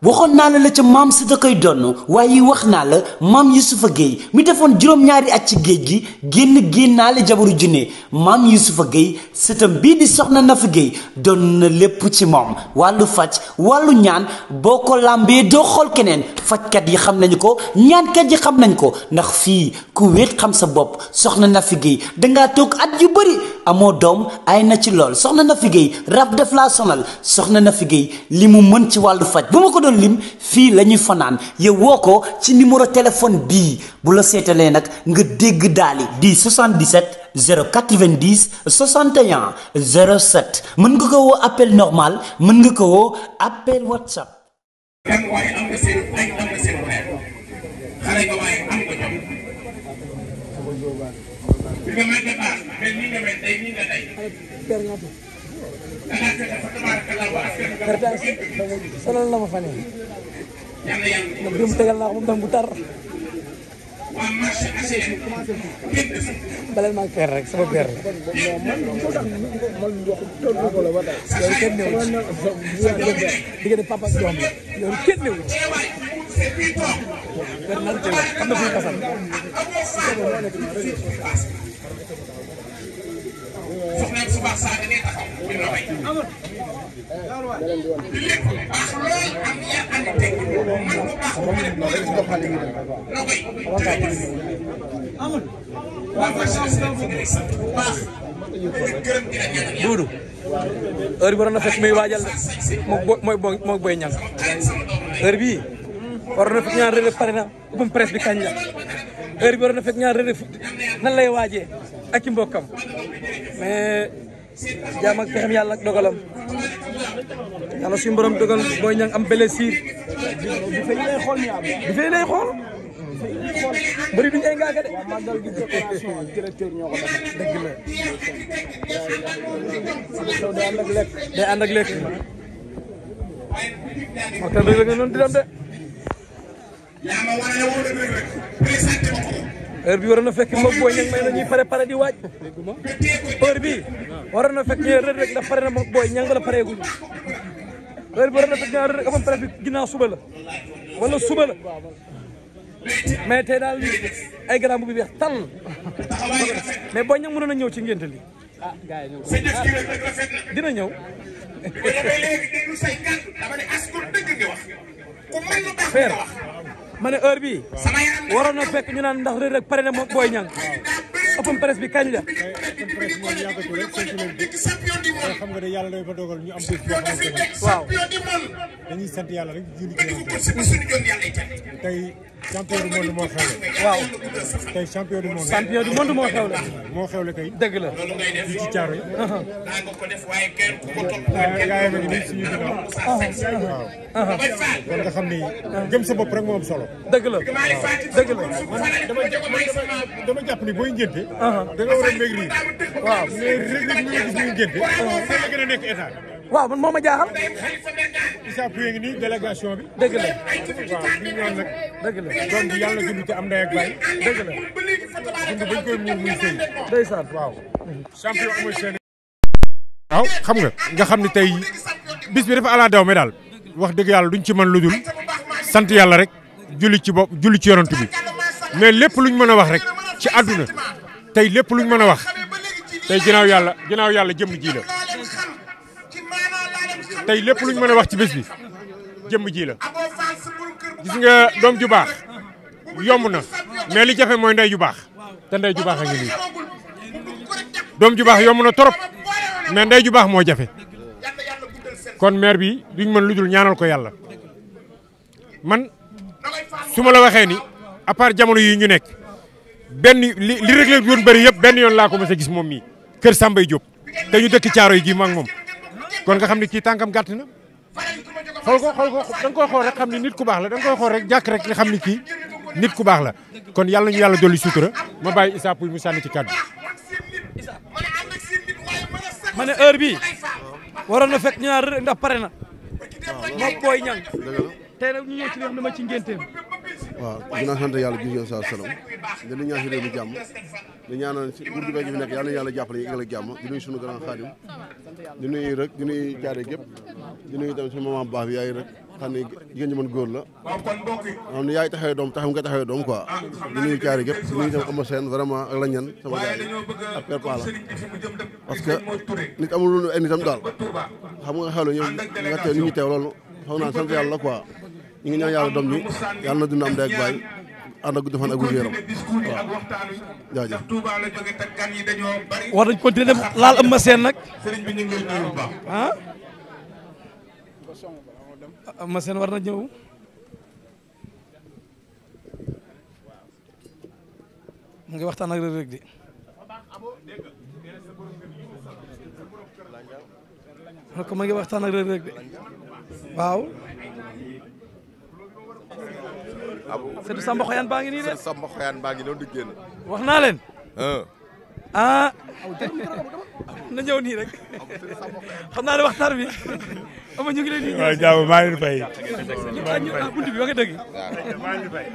waxoon naa la ca maam si da koy donn waaye wax naa la maam Yusufa Gueye mi defoon juróom-ñaari at ci géej gi génnaale jabaru junne maam Yusufa Gueye sëtam bii di soxna Nafi Gueye doon na lépp ci moom wàllu faj wàllu ñaan boo ko làmbee doo xool keneen fajkat yi xam nañu ko ñaankat yi xam nañ ko ndax fii ku wéet xam sa bopp soxna Nafi Gueye dangaa toog at yu bëri amoo doom ay na ci lool soxna Nafi Gueye rab def laa sonal soxna Nafi Gueye li mu mën ci wàllu faj bu ma ko doon lim fii la ñuy fanaan yow woo ko ci numéro téléphone bii bu la seetalee nag nga dégg daali di 77 090 61 07 mën nga ko woo appel normal mën nga ko woo appel WhatsApp. kan waaye am nga seen ay am nga seen frère xale nga waaye am nga jom bi nga màgg baax mais nii nga mel tey nii nga tey dangaa fexe fa tabarakallah ba askan nga sonal na ma fan yi yàlla dem tegal naa ko moom bu tar waa marché HLM kenn des balal maa père rek sama père yow kenn newu diggante papa ak doom la yow kenn newu père nan te la xam na fi xasan soxna su baax saa ne taxaw ñu la way di lépp baax lool am yar andi teg man bu baax bu lépp lool la koy waa marché HLM sant bu baax gërëm di la ñaanal Duudu heure bi waroon na fekk muy waajal mooy boy ñang heure bii waroon na fekk ñaar rëdd pare na ubum presse bi kañ la heure bi waroon na fekk ñaar rëdd nan lay waajee ak ci mbokkam mais jaam ak pexem yàlla ak dogalam yàlla suñu borom dogal boy ñang am blessure di fay lay xool di fay lay xool bëri duñ ay ngaaga de magal gi directeur ñoo ko def dëgg la day ànd ak lekk moo tax dëgg la noonu di dem de heure bi waroon na fekk moom booy ñang may na ñuy pare di waaj heure bi waroon na fekk ñëw rëdd rek ndax pare na moom booy ñang bala pareeguñu heure bi waroon na fekk ñaar rëdd rek amoon pare bi ginnaaw suba la wala suba la mais tey daal ay garaam bu weex tal mais booy ñang mënoon na ñëw ci ngénte li dina ñëw père ma ne heure bi waroon na fekk ñu naan ndax rëdd rek pare na moom booy ñang open presse bi kañ la open presse moom yàggatul rek saytu leen bi xam nga ne yàlla day fa dogal ñu am bés boo xamante ne waaw dañuy sant yàlla rek julli tey champion du monde moo xewle waaw tey champion du monde moo xewle moo xewle tey dëgg la di ci caaro yi yaayam a ngi nii suñu ginnaaw waaw kon nga xam ni gëm sa bopp rek moo am solo dëgg la dëgg la dama jàpp ni booy ngénte da nga war a maigrir waaw mais rek ñu ngi gis ñu ngénte la gën a nekk état waaw man moo ma jaaxal Issa Pouye ngi nii délégation bi dëgg la waaw ñu ñaan nag dëgg la doom bi yàlla dund te am ndey ak baay dëgg la dund bañ koy muur muy sëy ndeysaan waaw champion Eumeu Sène waaw xam nga xam ni tey bis bi dafa ala daw me daal wax dëgg yàlla duñ ci mën lu dul sant yàlla rek julli ci yonent bi mais lépp luñ mën a wax rek ci àdduna tey lépp luñ mën a wax tey ginnaaw yàlla jëmm ji la tey lépp luñ mën a wax ci bés bi jëmm ji la gis nga doom ju baax yomb na mais li jafe mooy ndey ju baax te ndey ju baax a ngi nii doom ju baax yomb na trop mais ndey ju baax moo jafe kon maire bi duñ mën lu dul ñaanal ko yàlla man su ma la waxee ni à part jamono yi ñu nekk benn li réglé woon bëri yëpp benn yoon laa ko mës a gis moom mii kër Sambay Diop te ñu dëkk caaro yi gi ma ak moom kon nga xam ne kii tànkam gàtt na xool ko da nga koy xool rek xam ni nit ku baax la da nga koy xool rek jàkk rek nga xam ni kii nit ku baax la kon yàlla ñu yàlla dolli sutura ma bàyyi Issa Pouye mu sànni ci kàddu. ma ne heure bi waroon na fekk ñu naan rek ndax pare na moom booy ñang tey nag ñu ñëw ci li xam ne ma ci ngénteem waaw dinaa sant yàlla gis ngeen saa salaam di ñaan si réew mi jàmm di ñaanal si nguur gi fi nekk yàlla na yàlla jàppale ñu eggal ak jàmm di nuyu sunu grand xaadim di nuyu rek di nuyu jaare gépp di nuyu tamit suñu maman baax bi yaay rek xam ne jigéen ñi mën góor la xam ne yaay taxawee doom taxaw nga taxawee doom quoi di nuyu caari gépp di nuyu tam Ama Sène vraiment ak lañ ñan sama gars yi ak Père Pala parce que nit amul lu ay nitam daal xam nga xewle ñoom nga teew nit ñi teew loolu foog naa sant yàlla quoi ñu ngi ñaan yàlla doom ñi yàlla na dund am day ak bàyyi ànd ak gudd fan ak wér yaram waaw jaajëf war nañ continuer dem laal Ama Sène nag ah Ama Sène war na ñëw mu ngi waxtaan ak Reug Reug de ko ma ngi waxtaan ak Reug Reug de waaw Seydou Samba Xoyaan baa ngi nii de Samba Xoyaan baa ngi noonu di génn wax naa leen ah na ñëw nii rek xam naa ne waxtaan bi ama ñu ngi leen di waaw jaaw maa ngi leen fay buntu bi wax nga dëgg maa ngi fay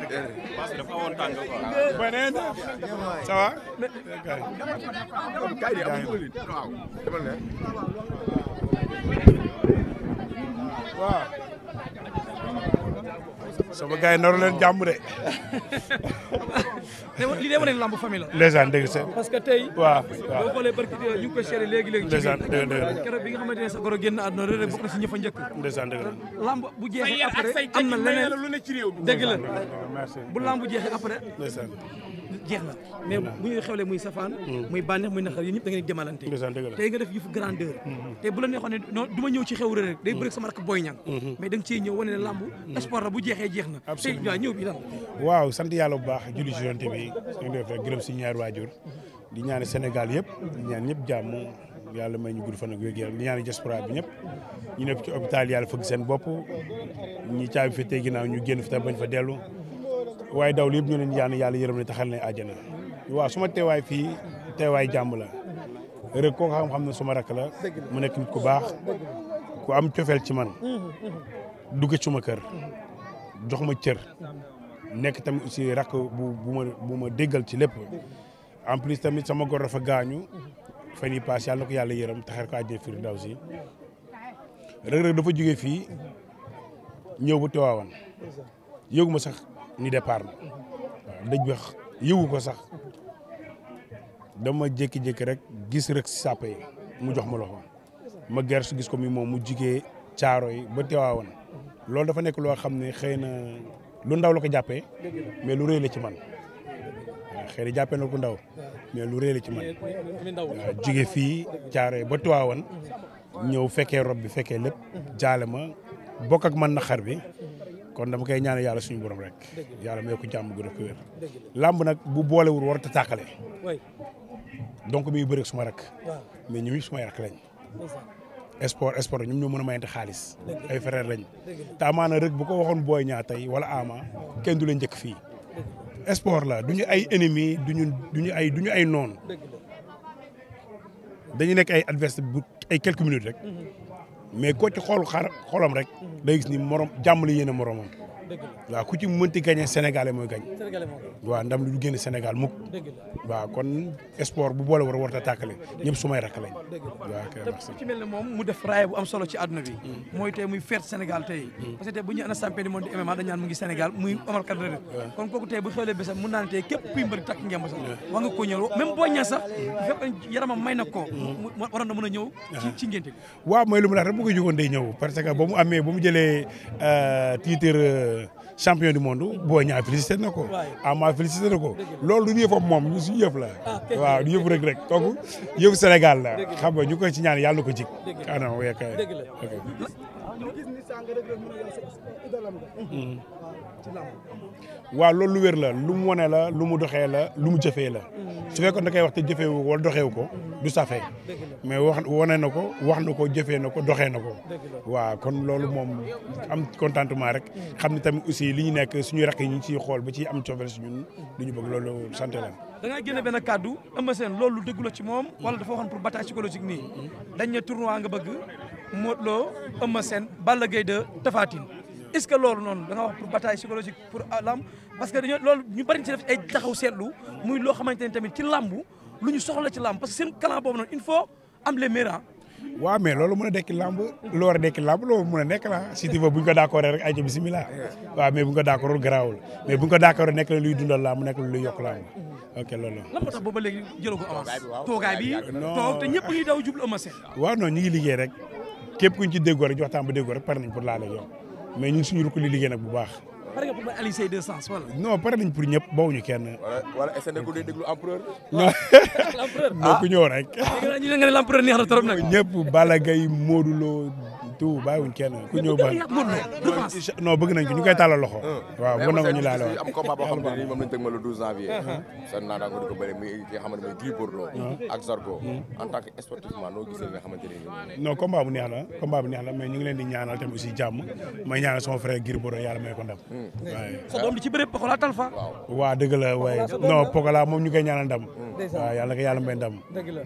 dafa awoon tàng quoi beneen ça va kay di amul waaw demal ne waaw sama gars yi naru leen jàmm de li dee wane ne lamb famille la ndeysaan dëgg sa parce que tey waaw boo xoolee barki ñu ngi koy seere léegi ndeysaan dëgg keroog bi nga xamante ne sa goro génn àdduna Reug Reug bokk na si ñëpp a njëkk ndeysaan dëgg lamb bu jeexee après am na leneen lu ne ci réew dëgg la merci bu lamb bu jeexee après ndeysaan jeex na mais bu ñuy xewlee muy safaan muy bànneex muy naqar yéen ñëpp da ngeen demalante ndeysaan dëgg la tey nga def yëfu grandeur te bu la neexoon ne non du ma ñëw ci xew Reug Reug day bëri sama rakk Boy Niang mais da nga ciy ñëw wane ne lamb sport la bu jeexee jeex na tey waaw ñëw bi lan waaw sant yàlla bu baax julli ci yonent bi ñu def rek gërëm si ñaari waajur di ñaani Sénégal yëpp di ñaan ñëpp jàmm yàlla may ñu gudd fan ak wér yaram di ñaani diaspora bi ñëpp ñu nekk ci hôpital yàlla fëgg seen bopp ñi caabi fi tey ginnaaw ñu génn fi tam bañ fa dellu waaye dawlu yëpp ñu leen ñaan yàlla yërëm ne taxal ne àjjana waaw suma teewaay fii teewaay jàmm la Reug koo xam ne suma rakk la mu nekk nit ku baax ku am cofeel ci man dugg suma kër jox ma cër nekk tamit aussi rakk bu ma déggal ci lépp en plus tamit sama gor dafa gaañu fan yii paas yàlla na ko yàlla yërëm taxar ko àjjana firdawsi Reug Reug dafa jógee fii ñëw ba Tiwaawan yëgu ma sax ni départ na waaw dëj bi yëgu ko sax dama jékki-jékki rek gis rek si sàppe yi mu jox ma loxo ma gersu gis ko mi moom mu jugee caaro yi ba Tiwaawan loolu dafa nekk loo xam ne xëy na lu ndaw la ko jàppee mais lu rëy la ci man waaw xëy na jàppee na ko ndaw mais lu rëy la ci man waaw jugee fii caaro yi ba Tiwaawan ñëw fekkee rob bi fekkee lépp jaale ma bokk ak man naqar bi kon dama koy ñaan yàlla suñu borom rek yàlla may ko jàmm gu def ko wér làmb nag bu boolewul war a tàqale donc mi ngi bëri suma rak mais ñu sumay rak lañ sport ñoom ñoo mën a mayante xaalis ay frère lañ te amaana rek bu ko waxoon Boy Niang tey wala Ama kenn du leen njëkk fii sport la duñu ay ennemi duñu ay noon dañu nekk ay adversaire bu ay quelques minutes rek mais koo ci xolam rek day gis ni morom jàmm la yéene moromam waaw ku ci mënti gagné Sénégalais mooy gañ waaw ndam lu du génn Sénégal mukk waaw kon sport bu boole war a tàkkale ñëpp sumay rakk lañ waaw kay merci ci mel ne moom mu def raaya bu am solo ci àdduna bi mooy tey muy fête Sénégal tey parce que tey bu ñu ana champion du monde di MMA dañ naan mu ngi Sénégal muy Omar Kane Reug Reug kon kooku tey bu xewlee bésam mun naa ne tey képp kuy mbëri takk ngemb sax war nga ko ñëw même boo ñaa sax bu fekk yaramam may na ko waroon na mën a ñëw ci ngénte bi waaw mooy lu mu la rek bu ko jógoon day ñëw parce que ba mu jëlee titre champion du monde Boy Niang félicité na ko Ama félicité na ko loolu du yëfam moom ñu suñu yëf la waaw du yëfu rek kooku yëfu Sénégal la xam nga ñu koy ci ñaan yàlla na ko jik anam wek waaw loolu lu wér la lu mu wane la lu mu doxee la lu mu jëfee la su fekkoon da koy wax te jëfeewu wala doxeewu ko du safee mais wane na ko wax na ko jëfee na ko doxee na ko waaw kon loolu moom am contentement rek xam ne tamit aussi li ñu nekk suñu rakk yi ñu ciy xool ba ci am cofeel si ñun lu ñu bëgg loolu sant leen da ngaa génne benn kàddu Eumeu Sène loolu dëggu la ci moom wala dafa waxoon pour bataille psychologique nii dañ ne tournoi nga bëgg Modou Lo Eumeu Sène Balla Gaye 2 Tapha Tine est-ce que loolu noonu da nga wax pour bataille psychologique pour lamb parce que dañoo loolu ñu bari ci def ay taxaw seetlu muy loo xamante ne tamit ci lamb lu ñu soxla ci lamb parce que seen clan boobu noonu il faut am les meilleurs waaw mais loolu mën a dekki lamb lu war a dekki lamb loolu mën a nekk la si tu veux bu ñu ko d'accord rek ay ca bisimilah waaw mais bu ñu ko d'accord garaawul mais bu ñu ko d'accord nekk la luy dundal lamb nekk la luy yokk lamb ok loolu lan moo tax booba léegi jëloo ko avance toogaay bi toog te ñëpp ngi daw jublu Eumeu Sène waaw non ñu ngi liggéey rek képp kuñ ci déggoo rek waxtaan ba déggoo rek pare nañ pour laale yow mais ñun suñu rukk li liggéey nag bu baax pare nga pour Aliou Seye 200 wala non pare nañ pour ñëpp bawuñu kenn wala est-ce que nekkul day déglu empereur. non non ku ñëw rek ñu ne nga ne l'empereur neex na trop nag ñëpp Balla Gaye Modou Lo tout bàyyiwuñ kenn ku ñëw ba non bëgg nañ ko ñu koy tàllal loxo waaw bu nangu ñu laale am combat boo xam ne nii moom lañ tëg ma le 12 janvier seen naa daango di ko bëri muy ki nga xamante ne mooy Gris Bordeaux ak Zarko en tant que sportivement noo gisee nga xamante ne non combat bu neex la mais ñu ngi leen di ñaanal tamit aussi jàmm may ñaanal sama frère Gris Bordeaux yàlla may ko ndam waaye sa doom di ci bëre Pokola Talfa waaw dëgg la waaye non Pokola moom ñu koy ñaanal ndam waaw yàlla ko yàlla may ndam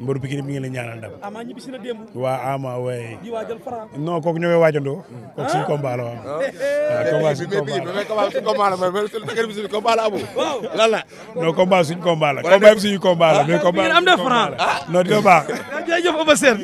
mbaru Pikine mi ngi leen ñaanal ndam Ama ñibbisi na démb waaw Ama waaye di waajal Franc non kooku ñoo koy waajandoo kooku suñu combat la waaw combat suñu combat la combat la amu lan la non combat suñu combat la combat suñu combat la mais combat am na Franc non dina baax jërëjëf Eumeu Sène